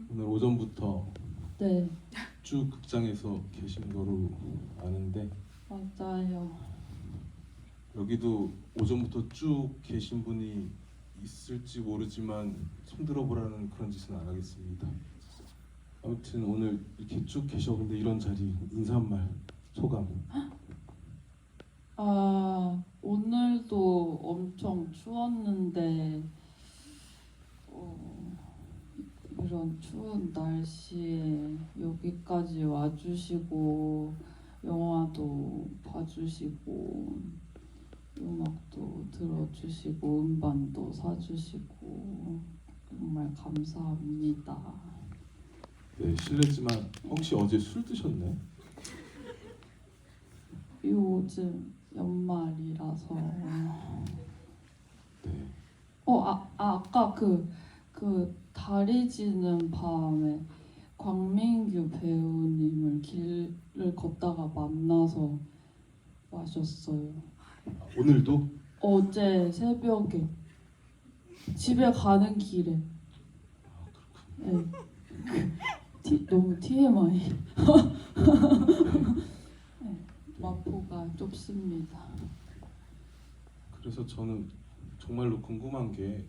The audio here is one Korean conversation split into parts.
오늘 오전부터 네, 쭉 극장에서 계신 거로 아는데 맞아요. 여기도 오전부터 쭉 계신 분이 있을지 모르지만 손들어 보라는 그런 짓은 안 하겠습니다. 아무튼 오늘 이렇게 쭉 계셔. 근데 이런 자리 인사 한 말 소감. 오늘도 엄청 추웠는데 이런 추운 날씨에 여기까지 와주시고 영화도 봐주시고 음악도 들어주시고 음반도 사주시고 정말 감사합니다. 네, 실례지만 혹시 어제 술 드셨나요? 요즘 연말이라서 네. 아까 그 다리 지는 밤에 광민규 배우님을 길을 걷다가 만나서 마셨어요. 오늘도? 어제 새벽에 집에 가는 길에. 네. 너무 TMI. 네, 마포가 좁습니다. 그래서 저는 정말로 궁금한 게,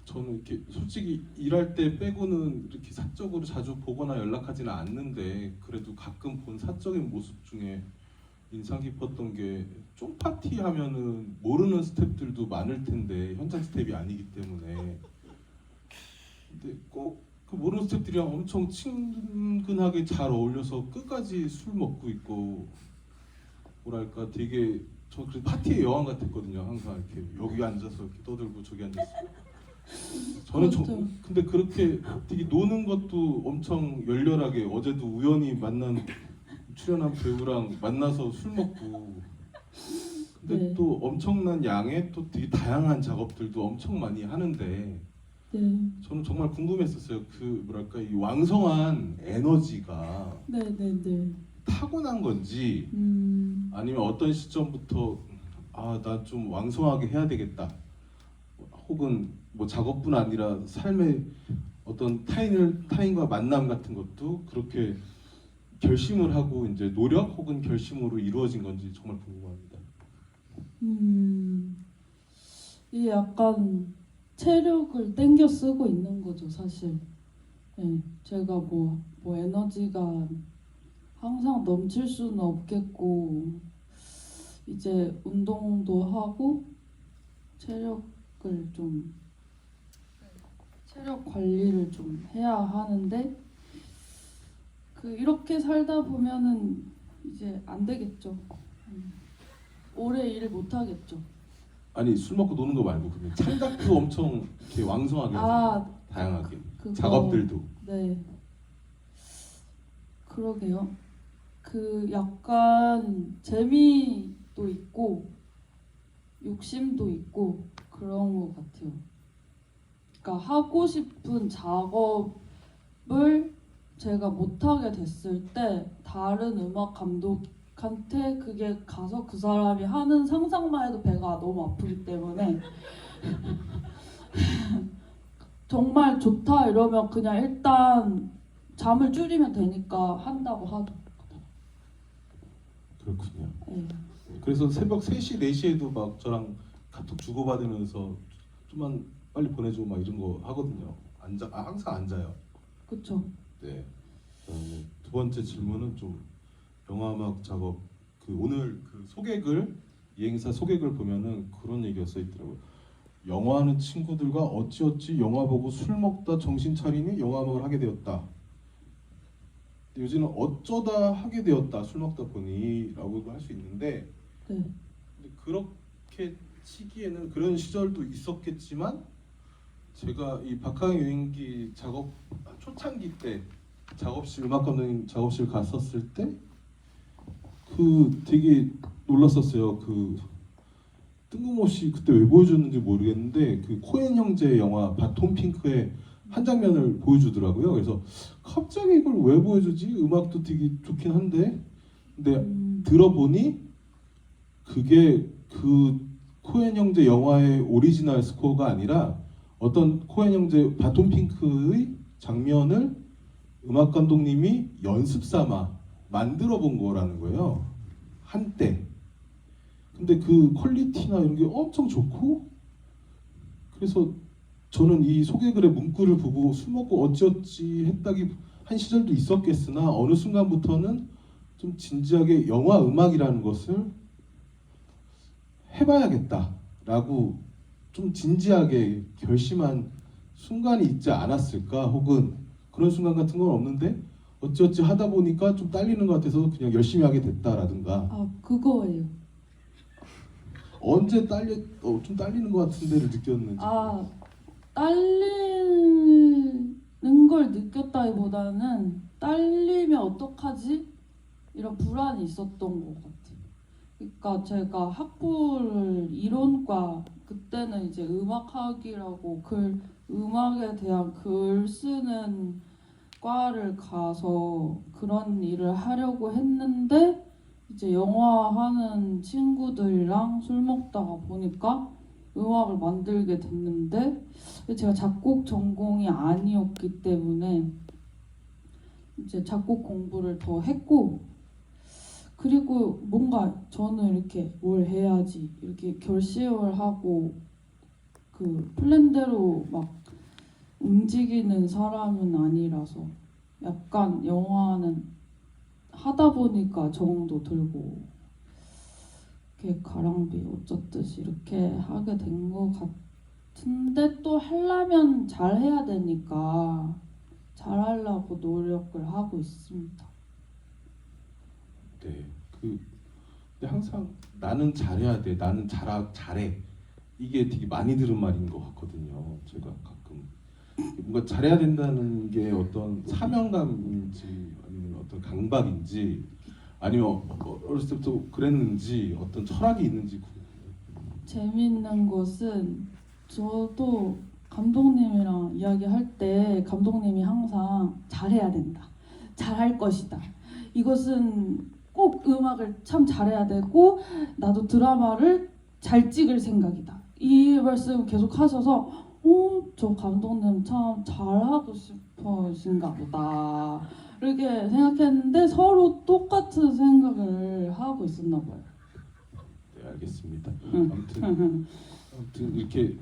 저는 이렇게 솔직히 일할 때 빼고는 이렇게 사적으로 자주 보거나 연락하지는 않는데 그래도 가끔 본 사적인 모습 중에 인상 깊었던 게, 쫑파티 하면은 모르는 스태프들도 많을 텐데 현장 스태프이 아니기 때문에, 근데 꼭 그 모르는 스태프들이랑 엄청 친근하게 잘 어울려서 끝까지 술 먹고 있고, 뭐랄까 되게, 저 그래도 파티의 여왕 같았거든요. 항상 이렇게 여기 앉아서 이렇게 떠들고 저기 앉아서. 저는 그렇죠. 근데 그렇게 되게 노는 것도 엄청 열렬하게, 어제도 우연히 만난 출연한 배우랑 만나서 술 먹고, 근데 네. 또 엄청난 양의 또 되게 다양한 작업들도 엄청 많이 하는데, 네, 저는 정말 궁금했었어요. 그 뭐랄까 이 왕성한 에너지가 네. 타고난 건지 아니면 어떤 시점부터 나 좀 왕성하게 해야 되겠다, 혹은 뭐 작업뿐 아니라 삶의 어떤 타인과 만남 같은 것도 그렇게 결심을 하고 이제 노력 혹은 결심으로 이루어진 건지 정말 궁금합니다. 이 약간 체력을 땡겨 쓰고 있는 거죠, 사실. 네, 제가 뭐 에너지가 항상 넘칠 수는 없겠고, 이제 운동도 하고 체력 관리를 좀 해야 하는데, 이렇게 살다 보면은 이제 안 되겠죠. 오래 일 못 하겠죠. 아니 술 먹고 노는 거 말고 그냥 창작도 엄청 이렇게 왕성하게 하잖아요. 다양하게 작업들도. 네, 그러게요. 약간 재미도 있고 욕심도 있고 그런 것 같아요. 그러니까 하고 싶은 작업을 제가 못하게 됐을 때 다른 음악 감독한테 그게 가서 그 사람이 하는 상상만 해도 배가 너무 아프기 때문에 정말 좋다 이러면 그냥 일단 잠을 줄이면 되니까 한다고 하죠. 그렇군요. 네. 그래서 새벽 3시, 4시에도 막 저랑 카톡 주고받으면서 좀만 빨리 보내줘 막 이런 거 하거든요. 항상 안 자요. 그쵸. 네. 그다음에 두 번째 질문은 좀 영화음악 작업, 오늘 소개글, 이 행사 소개글 보면은 그런 얘기가 써 있더라고요. 영화하는 친구들과 어찌어찌 영화 보고 술 먹다 정신 차리니 영화음악을 하게 되었다. 요즘은 어쩌다 하게 되었다, 술 먹다 보니라고도 할 수 있는데, 네. 근데 그렇게 치기에는 그런 시절도 있었겠지만, 제가 이 박하영 여행기 작업 초창기 때 작업실, 음악 감독님 작업실 갔었을 때 되게 놀랐었어요. 뜬금없이 그때 왜 보여줬는지 모르겠는데 코엔 형제 영화 바톤 핑크의 한 장면을 보여주더라고요. 그래서 갑자기 이걸 왜 보여주지? 음악도 되게 좋긴 한데, 근데 들어보니 그게 코엔 형제 영화의 오리지널 스코어가 아니라 어떤 코엔 형제 바톤 핑크의 장면을 음악 감독님이 연습 삼아 만들어 본 거라는 거예요. 한때. 근데 그 퀄리티나 이런 게 엄청 좋고, 그래서 저는 이 소개글의 문구를 보고 술 먹고 어찌어찌 했다기 한 시절도 있었겠으나 어느 순간부터는 좀 진지하게 영화 음악이라는 것을 해봐야겠다라고 좀 진지하게 결심한 순간이 있지 않았을까? 혹은 그런 순간 같은 건 없는데 어찌어찌 하다 보니까 좀 딸리는 것 같아서 그냥 열심히 하게 됐다라든가. 아, 그거예요. 언제 좀 딸리는 것 같은 데를 느꼈는지. 아, 딸리는 걸 느꼈다기보다는 딸리면 어떡하지? 이런 불안이 있었던 것 같아요. 그러니까 제가 학부를 이론과, 그때는 이제 음악학이라고 음악에 대한 글 쓰는 과를 가서 그런 일을 하려고 했는데, 이제 영화 하는 친구들이랑 술 먹다가 보니까 음악을 만들게 됐는데, 제가 작곡 전공이 아니었기 때문에 이제 작곡 공부를 더 했고, 그리고 뭔가 저는 이렇게 뭘 해야지 이렇게 결심을 하고 그 플랜대로 막 움직이는 사람은 아니라서, 약간 영화는 하다 보니까 정도 들고 이렇게 가랑비 어쩌듯이 이렇게 하게 된 것 같은데, 또 하려면 잘 해야 되니까 잘 하려고 노력을 하고 있습니다. 네. 근데 항상 나는 잘해야 돼, 나는 잘해. 이게 되게 많이 들은 말인 것 같거든요. 제가 가끔 뭔가 잘해야 된다는 게 어떤 사명감인지 아니면 어떤 강박인지 아니면 어렸을 때부터 그랬는지 어떤 철학이 있는지 궁금해요. 재밌는 것은, 저도 감독님이랑 이야기할 때 감독님이 항상 잘해야 된다, 잘할 것이다, 이것은 꼭 음악을 참 잘해야 되고 나도 드라마를 잘 찍을 생각이다, 이 말씀 계속 하셔서 저 감독님 참 잘하고 싶으신가 보다 이렇게 생각했는데, 서로 똑같은 생각을 하고 있었나 봐요. 네, 알겠습니다. 응. 아무튼 이렇게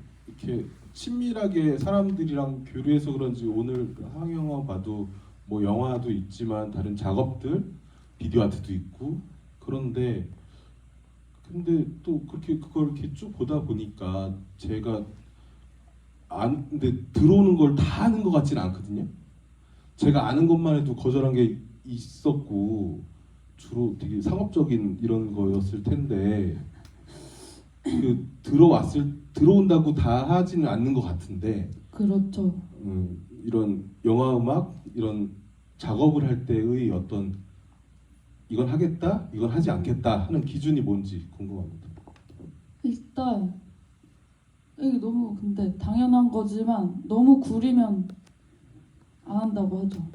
친밀하게 사람들이랑 교류해서 그런지 오늘 상영화 봐도 뭐 영화도 있지만 다른 작업들, 비디오 아트도 있고, 그런데 근데 또 그렇게 그걸 이렇게 쭉 보다 보니까 제가 근데 들어오는 걸 다 아는 것 같지는 않거든요. 제가 아는 것만 해도 거절한 게 있었고 주로 되게 상업적인 이런 거였을 텐데, 들어온다고 다 하지는 않는 것 같은데, 그렇죠. 이런 영화 음악 이런 작업을 할 때의 어떤 이건 하겠다, 이건 하지 않겠다 하는 기준이 뭔지 궁금합니다. 일단 이게 너무 근데 당연한 거지만 너무 구리면 안 한다고 하죠.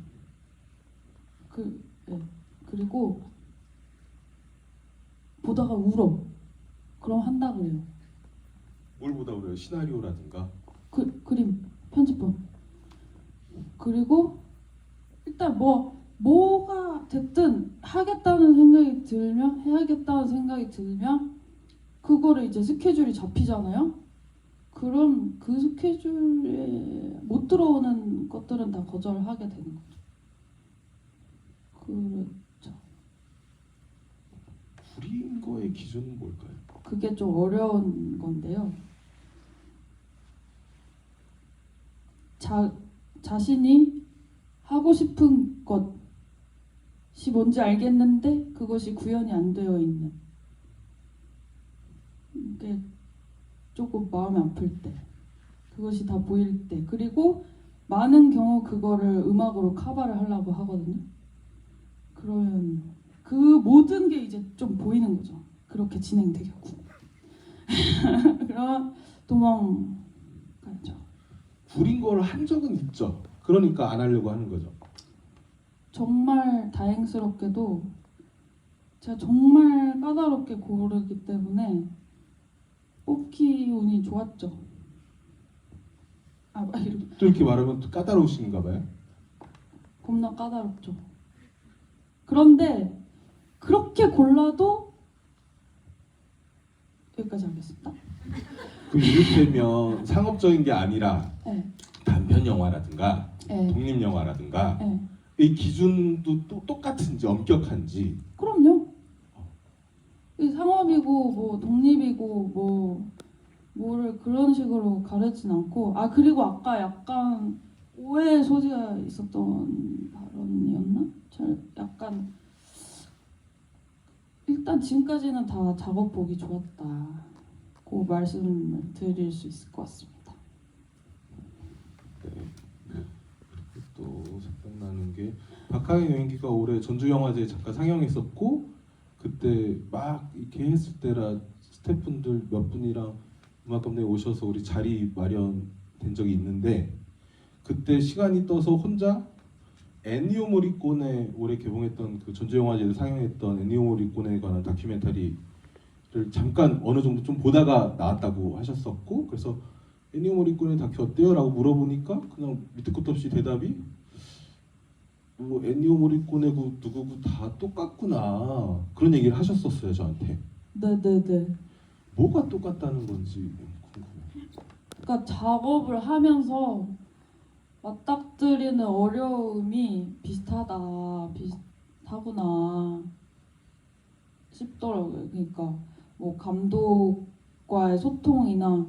네. 그리고 보다가 울어. 그럼 한다 그래요. 뭘 보다 그래요? 시나리오라든가. 그림, 편집본. 그리고 일단 뭐가 됐든 하겠다는 생각이 들면, 해야겠다는 생각이 들면 그거를 이제 스케줄이 잡히잖아요. 그럼 그 스케줄에 못 들어오는 것들은 다 거절하게 되는 거죠. 그렇죠. 불인 거의 기준은 뭘까요? 그게 좀 어려운 건데요. 자신이 하고 싶은 것이 뭔지 알겠는데 그것이 구현이 안 되어 있는 게 조금 마음이 아플 때, 그것이 다 보일 때, 그리고 많은 경우 그거를 음악으로 커버를 하려고 하거든요. 그러면 그 모든 게 이제 좀 보이는 거죠. 그렇게 진행되겠고. 그럼 도망가죠. 불인 거를 한 적은 있죠. 그러니까 안 하려고 하는 거죠. 정말 다행스럽게도 제가 정말 까다롭게 고르기 때문에 뽑기 운이 좋았죠. 막 이렇게 또 이렇게 말하면 또 까다로우신가 봐요. 겁나 까다롭죠. 그런데 그렇게 골라도 여기까지 하겠습니다. 그 이를테면 상업적인 게 아니라 네, 단편 영화라든가 네, 독립 영화라든가 네. 이 기준도 또 똑같은지 엄격한지. 그럼요. 이 상업이고 뭐 독립이고 뭐를 그런 식으로 가르진 않고 그리고 아까 약간 오해의 소지가 있었던 발언이었나? 잘 약간 일단 지금까지는 다 작업 보기 좋았다고 말씀을 드릴 수 있을 것 같습니다. 또 생각나는 게 박하의 여행기가 올해 전주영화제에 잠깐 상영했었고 그때 막 이렇게 했을 때라 스태프분들 몇 분이랑 음악감독에 오셔서 우리 자리 마련된 적이 있는데 그때 시간이 떠서 혼자 엔니오 모리꼬네 올해 개봉했던 그 전주영화제에서 상영했던 엔니오 모리꼬네에 관한 다큐멘터리를 잠깐 어느 정도 좀 보다가 나왔다고 하셨었고 그래서 엔니오 모리꼬네 다큐 어때요? 라고 물어보니까 그냥 밑도 끝도 없이 대답이 뭐 엔니오 모리꼬네고 누구고 다 똑같구나 그런 얘기를 하셨었어요 저한테. 네네네. 뭐가 똑같다는 건지 궁금해요. 그러니까 작업을 하면서 맞닥뜨리는 어려움이 비슷하구나 싶더라고요. 그러니까 뭐 감독과의 소통이나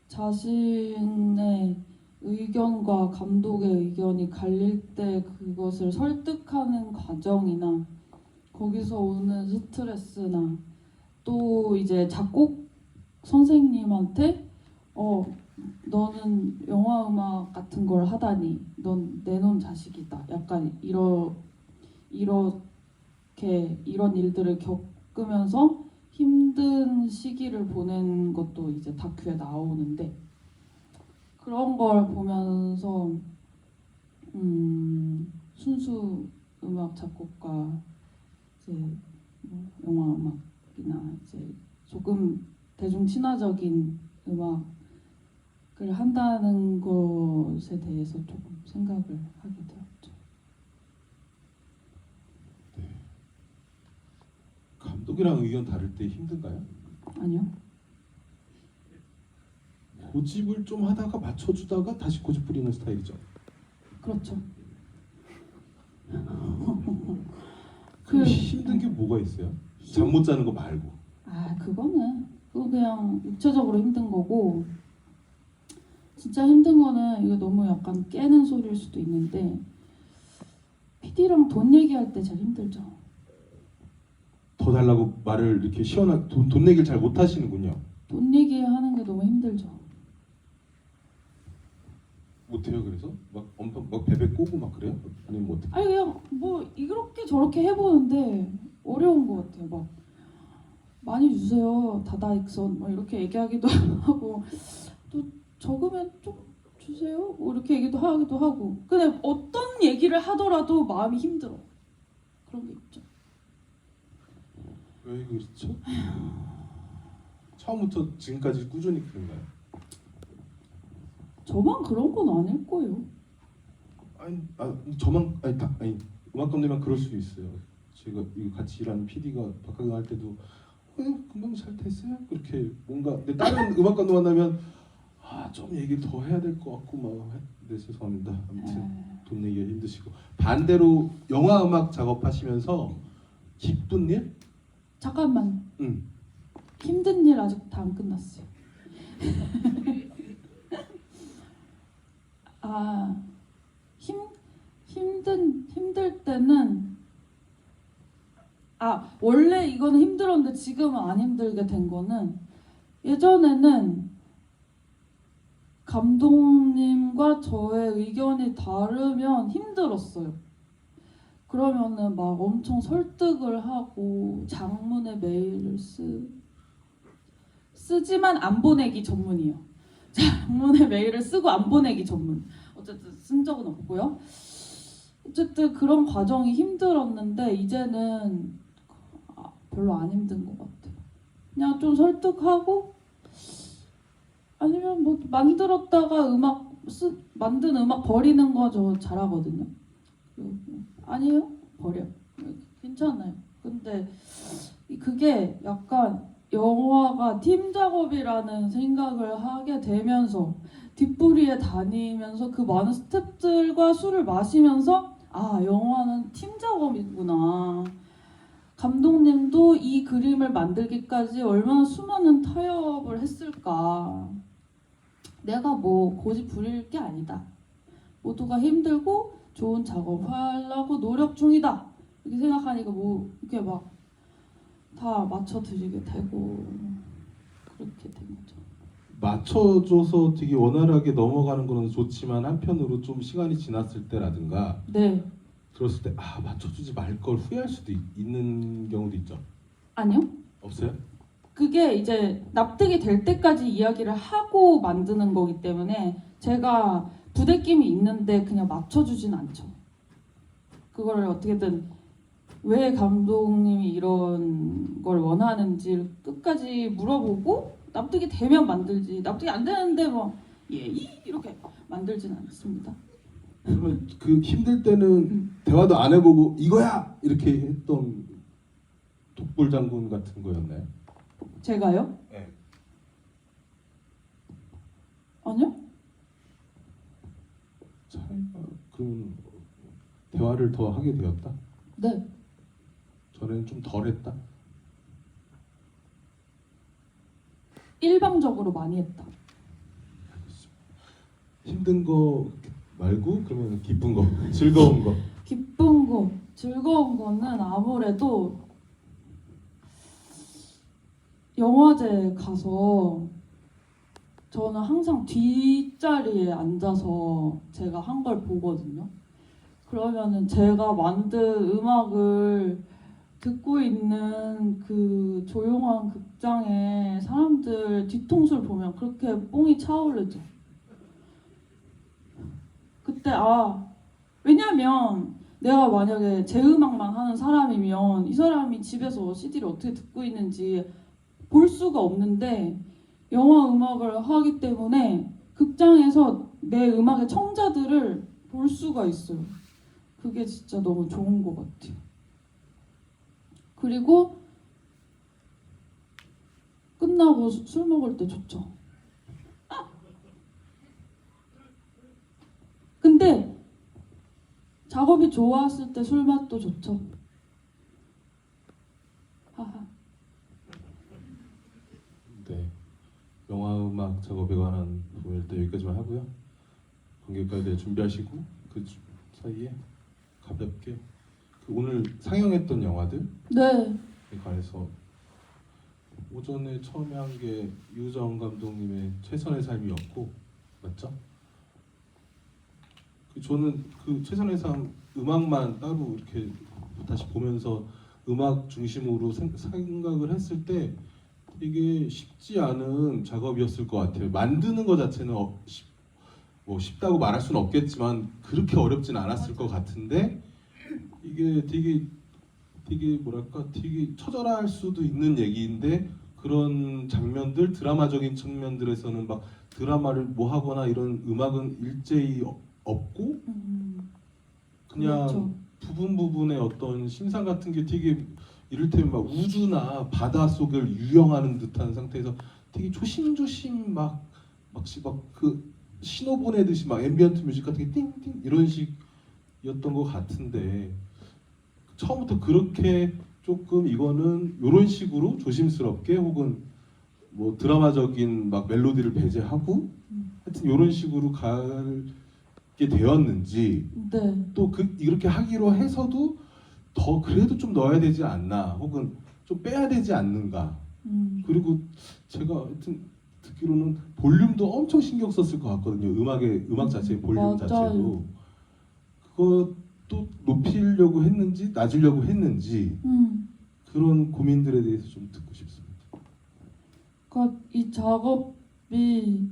자신의 의견과 감독의 의견이 갈릴 때 그것을 설득하는 과정이나 거기서 오는 스트레스나 또 이제 작곡 선생님한테 너는 영화 음악 같은 걸 하다니 넌 내놓은 자식이다 약간 이렇게 이런 일들을 겪으면서 힘든 시기를 보낸 것도 이제 다큐에 나오는데 그런 걸 보면서 순수 음악 작곡가 이제 뭐 영화 음악이나 이제 조금 대중 친화적인 음악을 한다는 것에 대해서 조금 생각을 하게 되었죠. 감독이랑 의견 다를 때 힘든가요? 아니요. 고집을 좀 하다가 맞춰주다가 다시 고집 부리는 스타일이죠. 그렇죠. 그 힘든 게 뭐가 있어요? 잠 못 자는 거 말고. 그거 그냥 육체적으로 힘든 거고 진짜 힘든 거는 이거 너무 약간 깨는 소리일 수도 있는데 PD랑 돈 얘기할 때 제일 힘들죠. 더 달라고 말을 이렇게 시원하게 돈 내기를 잘 못 하시는군요. 돈 얘기하는 게 너무 힘들죠. 못해요 그래서? 막 엄청 막 베베 꼬고 막 그래요? 아니면 뭐 어떻게? 그냥 뭐 이렇게 저렇게 해보는데 어려운 것 같아요. 막 많이 주세요 다다익선 뭐 이렇게 얘기하기도 하고 또 적으면 좀 주세요 뭐 이렇게 얘기도 하기도 하고 근데 어떤 얘기를 하더라도 마음이 힘들어. 그런 게 있죠. 왜 그렇죠? 처음부터 지금까지 꾸준히 그런가요? 저만 그런 건 아닐 거예요. 아니 음악 감독만 그럴 수 있어요. 제가 이거 같이 일하는 PD가 박하경 할 때도 금방 잘 됐어요. 그렇게 뭔가 근데 다른 음악 감독 만나면 좀 얘기를 더 해야 될 것 같고 막 네, 죄송합니다. 아무튼 돈 내기가 힘드시고 반대로 영화 음악 작업하시면서 기쁜 일? 잠깐만 응. 힘든 일 아직 다 안 끝났어요. 힘들 때는 원래 이거는 힘들었는데 지금은 안 힘들게 된 거는 예전에는 감독님과 저의 의견이 다르면 힘들었어요. 그러면은 막 엄청 설득을 하고 장문의 메일을 쓰지만 안 보내기 전문이에요. 장문의 메일을 쓰고 안 보내기 전문. 어쨌든 쓴 적은 없고요. 어쨌든 그런 과정이 힘들었는데 이제는 별로 안 힘든 것 같아요. 그냥 좀 설득하고 아니면 뭐 만들었다가 음악 만든 음악 버리는 거 저 잘하거든요. 아니에요? 버려. 괜찮아요. 근데 그게 약간 영화가 팀 작업이라는 생각을 하게 되면서 뒷부리에 다니면서 그 많은 스태프들과 술을 마시면서 아, 영화는 팀 작업이구나. 감독님도 이 그림을 만들기까지 얼마나 수많은 타협을 했을까. 내가 뭐 고집 부릴 게 아니다. 모두가 힘들고 좋은 작업하려고 노력 중이다. 이렇게 생각하니까 뭐 이렇게 막 다 맞춰드리게 되고 그렇게 된 거죠. 맞춰줘서 되게 원활하게 넘어가는 거는 좋지만 한편으로 좀 시간이 지났을 때라든가 네. 들었을 때 아 맞춰주지 말 걸 후회할 수도 있는 경우도 있죠. 아니요. 없어요? 그게 이제 납득이 될 때까지 이야기를 하고 만드는 거기 때문에 제가 부대낌이 있는데 그냥 맞춰주진 않죠. 그거를 어떻게든 왜 감독님이 이런 걸 원하는지 끝까지 물어보고 납득이 되면 만들지 납득이 안 되는데 뭐 이렇게 만들진 않습니다. 그러면 그 힘들 때는 대화도 안 해보고 이거야 이렇게 했던 독불장군 같은 거였나요? 제가요? 네. 아니요? 차이가 그러면 대화를 더 하게 되었다? 네. 전에는 좀 덜했다? 일방적으로 많이 했다. 힘든 거 말고 그러면 기쁜 거, 즐거운 거. 기쁜 거, 즐거운 거는 아무래도 영화제 가서 저는 항상 뒷자리에 앉아서 제가 한 걸 보거든요. 그러면은 제가 만든 음악을 듣고 있는 그 조용한 극장에 사람들 뒤통수를 보면 그렇게 뽕이 차오르죠. 그때 왜냐면 내가 만약에 제 음악만 하는 사람이면 이 사람이 집에서 CD를 어떻게 듣고 있는지 볼 수가 없는데 영화 음악을 하기 때문에 극장에서 내 음악의 청자들을 볼 수가 있어요. 그게 진짜 너무 좋은 것 같아요. 그리고 끝나고 술 먹을 때 좋죠. 근데 작업이 좋았을 때 술 맛도 좋죠. 하하. 네. 영화 음악 작업에 관한 부분 일단 여기까지만 하고요. 관객과에 대해 준비하시고 그 사이에 가볍게 그 오늘 상영했던 영화들에 네. 관해서 오전에 처음에 한 게 유정 감독님의 최선의 삶이었고 맞죠? 저는 그 최선의 삶 음악만 따로 이렇게 다시 보면서 음악 중심으로 생각을 했을 때 이게 쉽지 않은 작업이었을 것 같아요. 만드는 것 자체는 뭐 쉽다고 말할 수는 없겠지만 그렇게 어렵진 않았을 것 같은데 이게 되게 뭐랄까 되게 처절할 수도 있는 얘기인데 그런 장면들 드라마적인 측면들에서는 막 드라마를 뭐 하거나 이런 음악은 일제히 없고 그냥 그렇죠. 부분의 어떤 심상 같은 게 되게 이를테면 막 우주나 바다 속을 유영하는 듯한 상태에서 되게 조심조심 막그 신호 보내듯이 막 앰비언트 뮤직 같은 게 띵띵 이런 식이었던 것 같은데 처음부터 그렇게 조금 이거는 이런 식으로 조심스럽게 혹은 뭐 드라마적인 막 멜로디를 배제하고 하여튼 이런 식으로 가게 되었는지 네. 또 이렇게 하기로 해서도 더 그래도 좀 넣어야 되지 않나 혹은 좀 빼야 되지 않는가 그리고 제가 하여튼 듣기로는 볼륨도 엄청 신경 썼을 것 같거든요. 음악 자체의 볼륨 맞아요. 자체도 그것도 높이려고 했는지 낮으려고 했는지 그런 고민들에 대해서 좀 듣고 싶습니다. 그러니까 이 작업이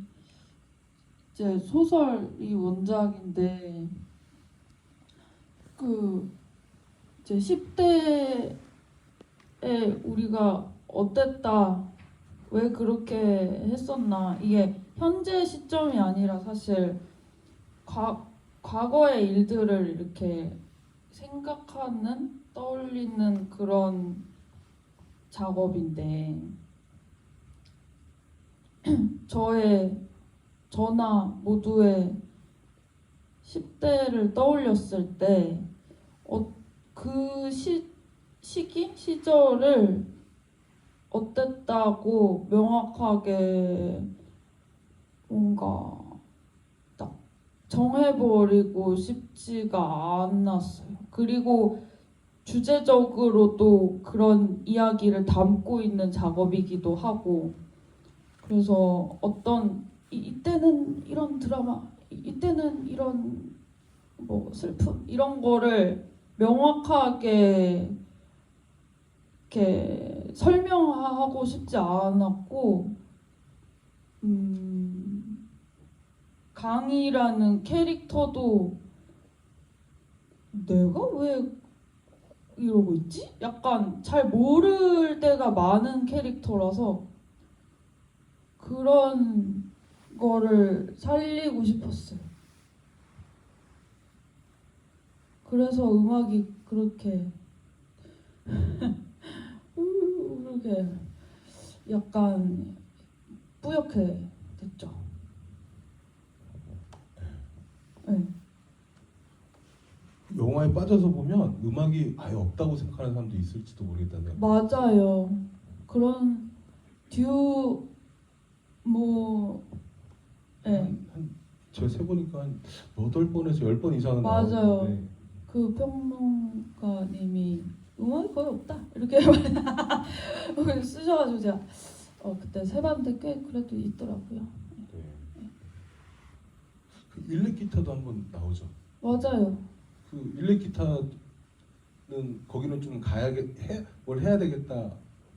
이제 소설이 원작인데 그 이제 10대에 우리가 어땠다 왜 그렇게 했었나 이게 현재 시점이 아니라 사실 과거의 일들을 이렇게 생각하는 떠올리는 그런 작업인데 저나 모두의 10대를 떠올렸을 때 그 시절을 어땠다고 명확하게 뭔가 딱 정해버리고 싶지가 않았어요. 그리고 주제적으로도 그런 이야기를 담고 있는 작업이기도 하고, 그래서 이때는 이런 드라마, 이때는 이런 뭐 슬픔 이런 거를 명확하게 이렇게 설명하고 싶지 않았고, 강이라는 캐릭터도 내가 왜 이러고 있지? 약간 잘 모를 때가 많은 캐릭터라서 그런 거를 살리고 싶었어요. 그래서 음악이 그렇게 그렇게 약간 뿌옇게 됐죠. 네. 영화에 빠져서 보면 음악이 아예 없다고 생각하는 사람도 있을지도 모르겠다는 생각. 맞아요. 그런 듀오 뭐 네. 제가 세보니까 한 8번에서 10번 이상은 맞아요. 나오는데 그 평론가님이 음악이 거의 없다 이렇게 쓰셔가지고 제가 그때 세봤는데 꽤 그래도 있더라고요. 네. 그 일렉 기타도 한번 나오죠. 맞아요. 그 일렉 기타는 거기는 좀 뭘 해야 되겠다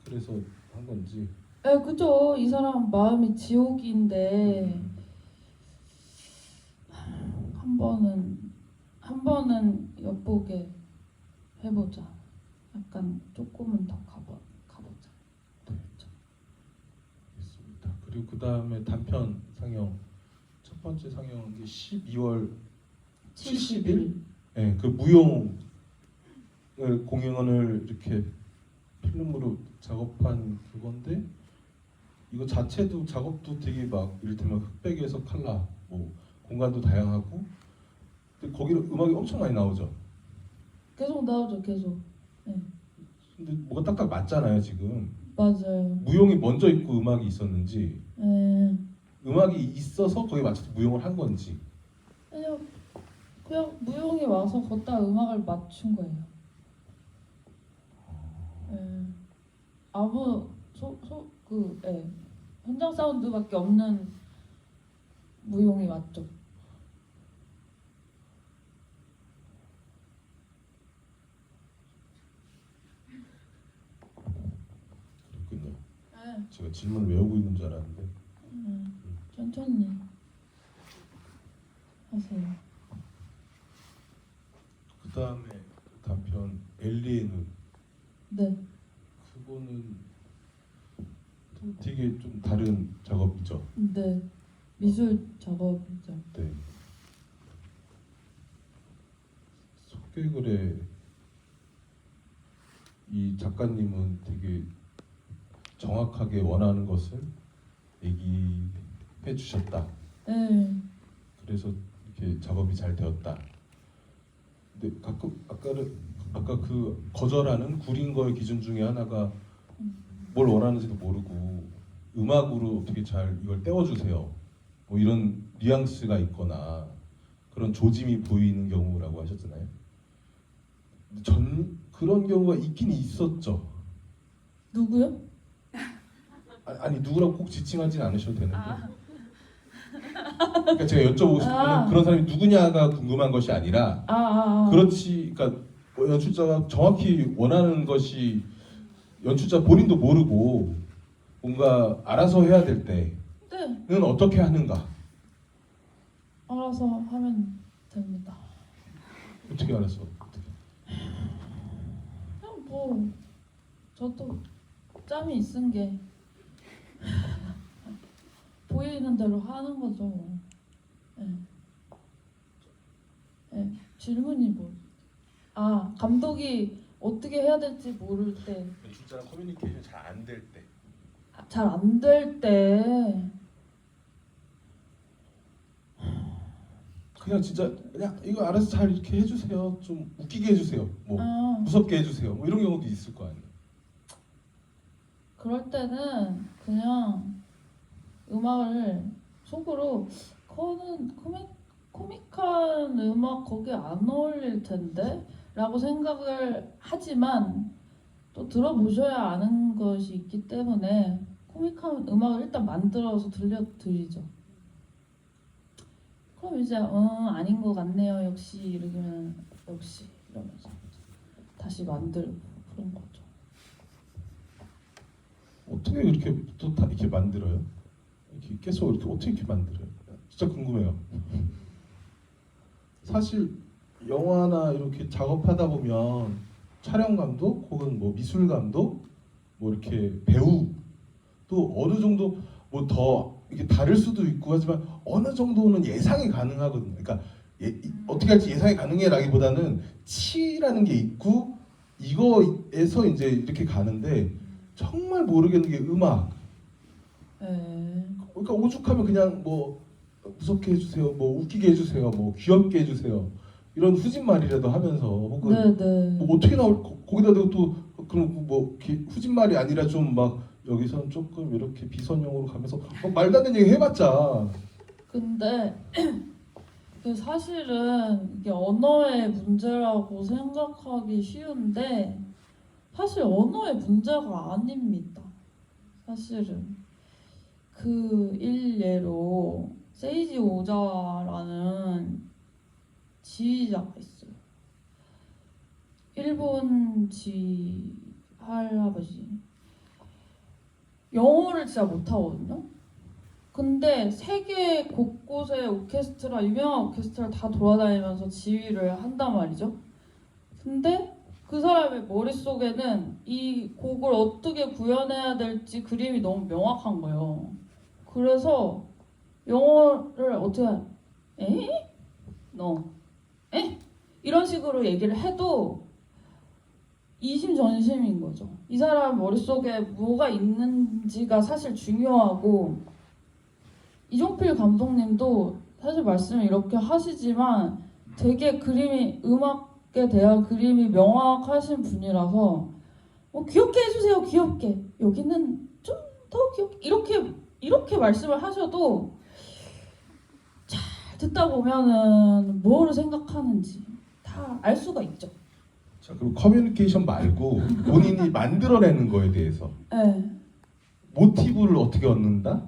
그래서 한 건지. 네, 그죠. 이 사람 마음이 지옥인데 한 번은 엿보게 해보자. 약간 조금은 더 가보자. 네. 있습니다. 그리고 그 다음에 단편 상영 첫 번째 상영한 게 12월 70일. 네, 그 무용을 공연을 이렇게 필름으로 작업한 그건데 이거 자체도 작업도 되게 막 이를테면 흑백에서 칼라 뭐 공간도 다양하고 근데 거기는 음악이 엄청 많이 나오죠. 계속 나오죠, 계속. 네, 근데 뭐가 딱딱 맞잖아요 지금. 맞아요. 무용이 먼저 있고 음악이 있었는지 네, 음악이 있어서 거기에 맞춰서 무용을 한 건지. 그냥 무용이 와서 걷다 음악을 맞춘 거예요. 네. 아무 현장 사운드밖에 없는 무용이 왔죠. 그렇군요. 네. 제가 질문을 외우고 있는 줄 알았는데. 천천히 하세요. 그 다음에 단편 엘리의 눈. 네, 그거는 또 되게 좀 다른 작업이죠. 네, 미술 작업이죠. 네. 속개글에 이 작가님은 되게 정확하게 원하는 것을 얘기해 주셨다. 네, 그래서 이렇게 작업이 잘 되었다. 근데 가끔 아까 그 거절하는 구린 거의 기준 중에 하나가 뭘 원하는지도 모르고 음악으로 어떻게 잘 이걸 떼워주세요. 뭐 이런 뉘앙스가 있거나 그런 조짐이 보이는 경우라고 하셨잖아요. 그런 경우가 있긴 있었죠. 누구요? 아니 누구라고 꼭 지칭하진 않으셔도 되는데. 그러니까 제가 여쭤보고 싶은 거는 그런 사람이 누구냐가 궁금한 것이 아니라 그렇지. 그러니까 뭐 연출자가 정확히 원하는 것이 연출자 본인도 모르고 뭔가 알아서 해야 될 때는 네, 어떻게 하는가? 알아서 하면 됩니다. 어떻게 알았어? 어떻게? 그냥 뭐 저도 짬이 있은 게 보이는 대로 하는 거죠. 네. 질문이 뭐? 아, 감독이 어떻게 해야 될지 모를 때, 연출자랑 커뮤니케이션 잘 안 될 때. 잘 안 될 때, 그냥 진짜 그냥 이거 알아서 잘 이렇게 해주세요. 좀 웃기게 해주세요. 뭐 아, 무섭게 해주세요. 뭐 이런 경우도 있을 거 아니에요. 그럴 때는 그냥 음악을 속으로 코믹한 음악 거기 안 어울릴 텐데? 라고 생각을 하지만 또 들어보셔야 아는 것이 있기 때문에 코믹한 음악을 일단 만들어서 들려드리죠. 그럼 이제 아닌 것 같네요. 역시 이러면 역시 이러면서 다시 만들고 그런 거죠. 어떻게 이렇게 또 다 이렇게 만들어요? 이렇게 계속 이렇게 어떻게 이렇게 만들어요? 진짜 궁금해요. 사실 영화나 이렇게 작업하다 보면 촬영 감독 혹은 뭐 미술 감독 뭐 이렇게 배우 또 어느 정도 뭐 더 이게 다를 수도 있고 하지만 어느 정도는 예상이 가능하거든요. 그러니까 어떻게 할지 예상이 가능해라기보다는 치라는 게 있고 이거에서 이제 이렇게 가는데 정말 모르겠는 게 음악. 네. 그러니까 오죽하면 그냥 뭐 무섭게 해주세요, 뭐 웃기게 해주세요, 뭐 귀엽게 해주세요 이런 후진말이라도 하면서 혹은 네네. 뭐 어떻게 나올 거기다 대고 또 그럼 뭐 후진말이 아니라 좀 막 여기선 조금 이렇게 비선형으로 가면서 말도 안 되는 얘기 해봤자 근데 그 사실은 이게 언어의 문제라고 생각하기 쉬운데 사실 언어의 문제가 아닙니다. 사실은 그 일례로 세이지 오자라는 지휘자가 있어요. 일본 할아버지. 영어를 진짜 못하거든요. 근데 세계 곳곳의 오케스트라, 유명한 오케스트라 다 돌아다니면서 지휘를 한단 말이죠. 근데 그 사람의 머릿속에는 이 곡을 어떻게 구현해야 될지 그림이 너무 명확한 거예요. 그래서 영어를 어떻게 에? 너 에? 이런 식으로 얘기를 해도 이심전심인 거죠. 이 사람 머릿속에 뭐가 있는지가 사실 중요하고 이종필 감독님도 사실 말씀을 이렇게 하시지만 되게 그림이 음악에 대한 그림이 명확하신 분이라서 귀엽게 해주세요. 귀엽게. 여기는 좀 더 귀엽게 이렇게 말씀을 하셔도 잘 듣다 보면은 뭐를 생각하는지 다 알 수가 있죠. 자 그럼 커뮤니케이션 말고 본인이 만들어내는 거에 대해서 네. 모티브를 어떻게 얻는다?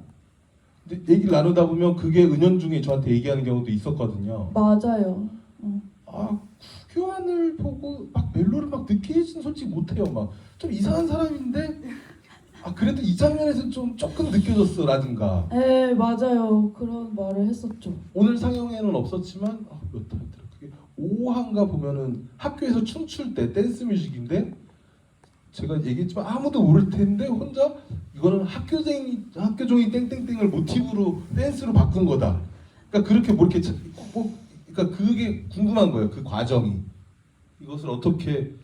근데 얘기를 나누다 보면 그게 은연중에 저한테 얘기하는 경우도 있었거든요. 맞아요. 아 구교환을 보고 막 멜로를 막 느끼진 솔직히 못해요. 막 좀 이상한 사람인데 아 그래도 이 장면에서 좀 조금 느껴졌어라든가 네, 맞아요. 그런 말을 했었죠. 오늘 상영에는 없었지만 몇 화였더라 그게 5화인가 보면은 학교에서 춤출 때 댄스 뮤직인데 제가 얘기했지만 아무도 모를 텐데 혼자 이거는 학교종이 땡땡땡을 모티브로 댄스로 바꾼 거다. 그러니까 그렇게 뭐 이렇게 그러니까 그게 궁금한 거예요. 그 과정이 이것을 어떻게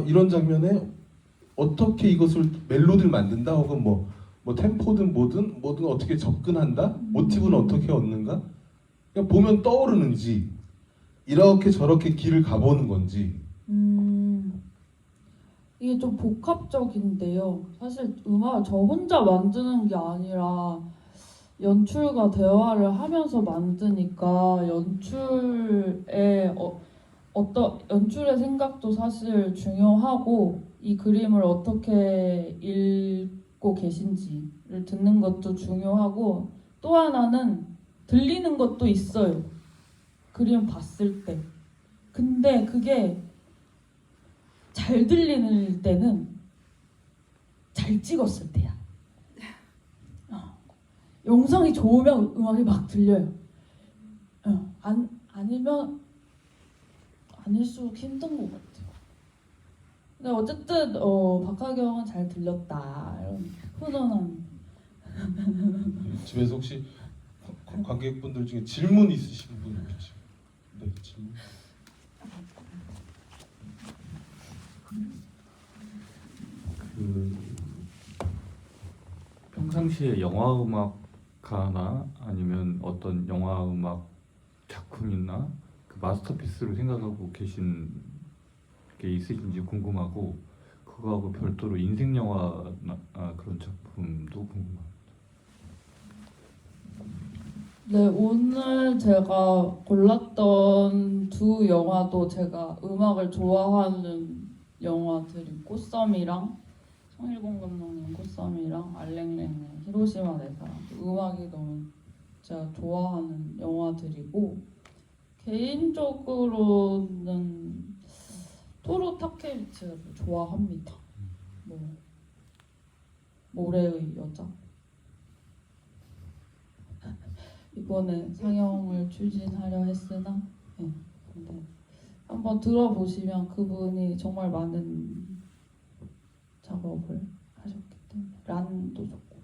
이런 장면에 어떻게 이것을 멜로디를 만든다 혹은 뭐 템포든 뭐든 어떻게 접근한다 모티브는 어떻게 얻는가 그냥 보면 떠오르는지 이렇게 저렇게 길을 가보는 건지 이게 좀 복합적인데요. 사실 음악을 저 혼자 만드는 게 아니라 연출과 대화를 하면서 만드니까 연출의 생각도 사실 중요하고 이 그림을 어떻게 읽고 계신지를 듣는 것도 중요하고 또 하나는 들리는 것도 있어요. 그림 봤을 때. 근데 그게 잘 들리는 때는 잘 찍었을 때야. 영상이 좋으면 음악이 막 들려요. 아니면 아닐수록 힘든 것 같아요. 근데 어쨌든 박하경은 잘 들렸다 이런 훈훈한. 집에서 혹시 관객분들 중에 질문 있으신 분 계시죠? 네 질문. 그 평상시에 영화 음악가나 아니면 어떤 영화 음악 작품이나 그 마스터피스로 생각하고 계신 게 있으신지 궁금하고, 그거하고 별도로 인생 영화나 그런 작품도 궁금합니다. 네, 오늘 제가 골랐던 두 영화도 제가 음악을 좋아하는 영화들이 꽃썸이랑 송일공 감독님 꽃썸이랑 알랭랭의 히로시마 내 사랑. 음악이 너무 제가 좋아하는 영화들이고, 개인적으로는 토로 타케미치를 좋아합니다. 뭐 모래의 여자 이번에 상영을 추진하려 했으나, 네, 근데 한번 들어보시면 그분이 정말 많은 작업을 하셨기 때문에 란도 좋고,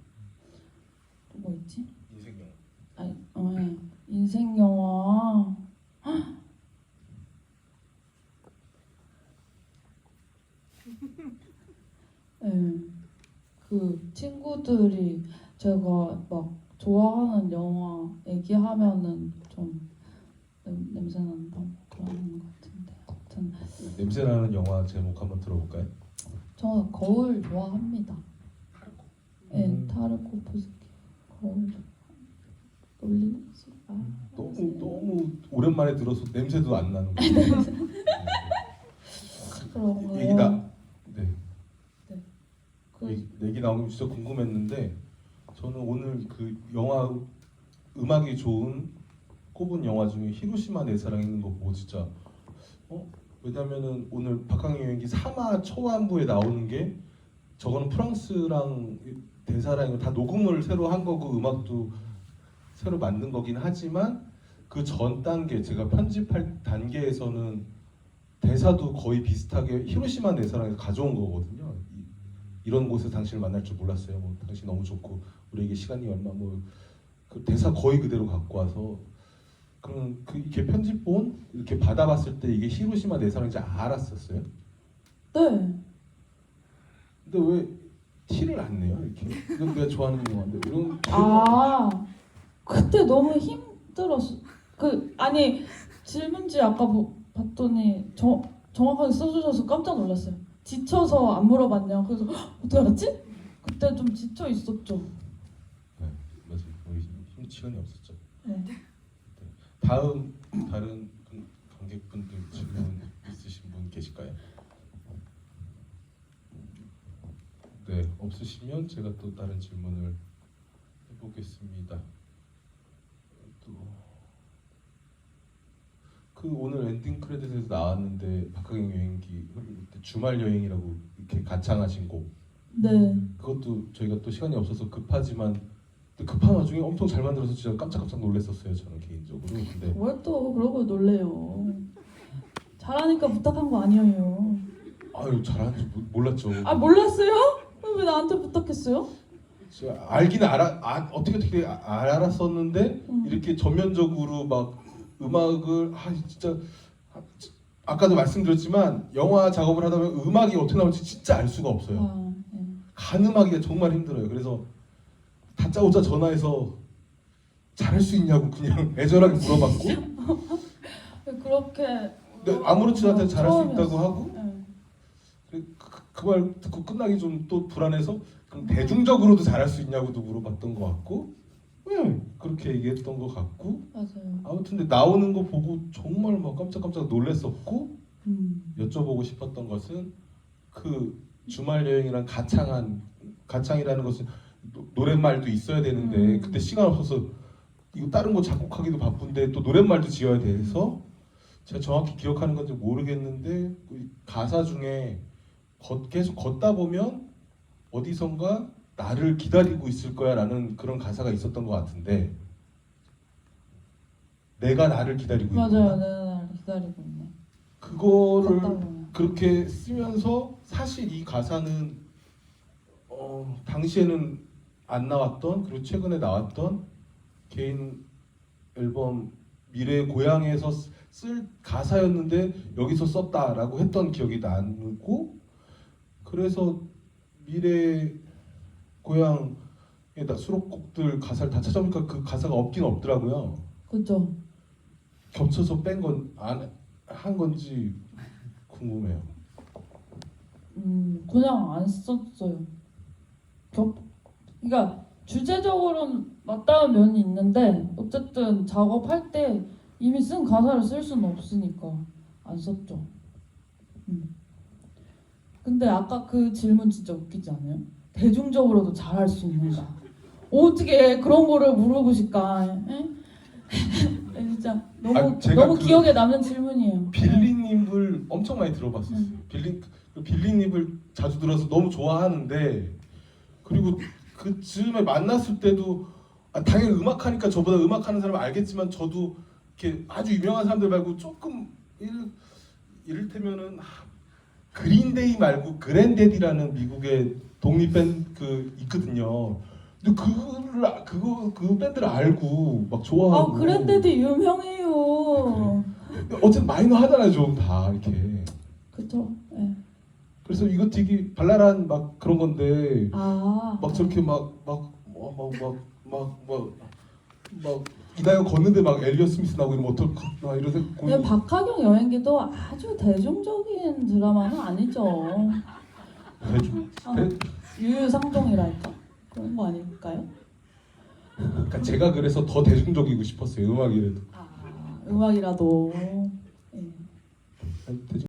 또 뭐 있지? 인생 영화. 아니, 네. 인생 영화. 네, 그 친구들이 제가 막 좋아하는 영화 얘기하면은 좀 냄새 난다 뭐 그러는 것 같은데, 아무튼 냄새나는 영화 제목 한번 들어볼까요? 저 거울 좋아합니다. 네, 타르코프스키 거울 놀리지 마. 너무 오랜만에 들어서 냄새도 안 나는 거 같아요. 그런 얘기 나 거요. 네. 그 얘기 나오면 진짜 궁금했는데, 저는 오늘 그 영화 음악이 좋은 꼽은 영화 중에 히로시마 내 사랑 있는 거 보고 진짜 왜냐면은 오늘 박항일 여행기 3화 초반부에 나오는 게, 저거는 프랑스랑 대사랑 다 녹음을 새로 한 거고 음악도 새로 만든 거긴 하지만, 그 전 단계 제가 편집할 단계에서는 대사도 거의 비슷하게 히로시마 내 사랑에서 가져온 거거든요. 이런 곳에서 당신을 만날 줄 몰랐어요. 뭐 당신 너무 좋고 우리에게 시간이 얼마, 뭐 그 대사 거의 그대로 갖고 와서, 그럼 그 이렇게 편집본 이렇게 받아봤을 때 이게 히로시마 내 사랑인지 알았었어요. 네. 근데 왜 티를 안 내요? 이렇게 이건 내가 좋아하는 영화인데 이런 아, 그때 너무 힘들었어. 아니 질문지 아까 봤더니 정확하게 써주셔서 깜짝 놀랐어요. 지쳐서 안 물어봤냐. 그래서 어떻게 알았지? 그때 좀 지쳐 있었죠. 네, 맞아요. 거의 시간이 없었죠. 네. 다음 다른 관객분들 질문 있으신 분 계실까요? 네, 없으시면 제가 또 다른 질문을 해보겠습니다. 그 오늘 엔딩 크레딧에서 나왔는데 박하경 여행기 주말 여행이라고 이렇게 가창하신 곡, 네. 그것도 저희가 또 시간이 없어서 급하지만 또 급한 와중에 엄청 잘 만들어서 진짜 깜짝깜짝 놀랐었어요, 저는 개인적으로. 근데 왜 또 그러고 놀래요? 잘하니까 부탁한 거 아니에요. 아유, 잘하는지 몰랐죠. 아, 몰랐어요? 왜 나한테 부탁했어요? 제가 알긴 어떻게 알았었는데 이렇게 전면적으로 막 음악을 진짜 아까도 말씀드렸지만 영화 작업을 하다 보면 음악이 어떻게 나올지 진짜 알 수가 없어요. 아, 네. 가늠하기가 정말 힘들어요. 그래서 다짜고짜 전화해서 잘할 수 있냐고 그냥 애절하게 물어봤고, 그렇게 근데 아무렇지도 않게 잘할 수 있다고 처음이었어요. 하고, 네. 그 말 듣고 끝나기 좀 또 불안해서 그럼 대중적으로도 잘할 수 있냐고도 물어봤던 것 같고, 그렇게 얘기했던 것 같고, 맞아요. 아무튼 근데 나오는 거 보고 정말 막 깜짝깜짝 놀랐었고, 음. 여쭤보고 싶었던 것은 그 주말 여행이랑 가창이라는 것은 노랫말도 있어야 되는데 그때 시간 없어서 이거 다른 거 작곡하기도 바쁜데 또 노랫말도 지어야 돼서, 제가 정확히 기억하는 건지 모르겠는데 가사 중에 계속 걷다 보면 어디선가 나를 기다리고 있을 거야 라는 그런 가사가 있었던 것 같은데, 내가 나를 기다리고 맞아요. 있구나. 내가 나를 기다리고 있네. 그거를 걷다 보면. 그렇게 쓰면서 사실 이 가사는 당시에는 안 나왔던, 그리고 최근에 나왔던 개인 앨범 미래의 고향에서 쓸 가사였는데 여기서 썼다라고 했던 기억이 나고, 그래서 미래 고향에다 수록곡들 가사를 다 찾아보니까 그 가사가 없긴 없더라고요. 그죠? 겹쳐서 뺀 건 안 한 건지 궁금해요. 그냥 안 썼어요. 그러니까 주제적으로는 맞닿은 면이 있는데 어쨌든 작업할 때 이미 쓴 가사를 쓸 수는 없으니까 안 썼죠. 근데 아까 그 질문 진짜 웃기지 않아요? 대중적으로도 잘할 수 있는가? 어떻게 그런 거를 물어보실까? 에? 진짜 너무 아, 제가 너무 그 기억에 남는 질문이에요. 빌리님을 엄청 많이 들어봤었어요. 빌리님을 자주 들어서 너무 좋아하는데, 그리고 그쯤에 만났을 때도 당연히 음악하니까 저보다 음악하는 사람은 알겠지만 저도 이렇게 아주 유명한 사람들 말고 조금 이를테면은 그린데이 말고 그랜데디라는 미국의 독립 밴드 있거든요. 근데 그 밴드를 알고 막 좋아하고. 그랜데드 유명해요. 어쨌든 마이너 하잖아요, 좀 다 이렇게. 그쵸? 네. 그래서 이거 되게 발랄한 막 그런 건데 막 저렇게 막 이다영 걷는데 막 엘리엇 스미스 나오고 이러면 어떡하나 이런 생각. 근데 박하경 여행기도 아주 대중적인 드라마는 아니죠. 유유상종이랄까 그런 거 아닐까요? 그러니까 제가 그래서 더 대중적이고 싶었어요, 음악이라도. 음악이라도. 네. 아니, 대중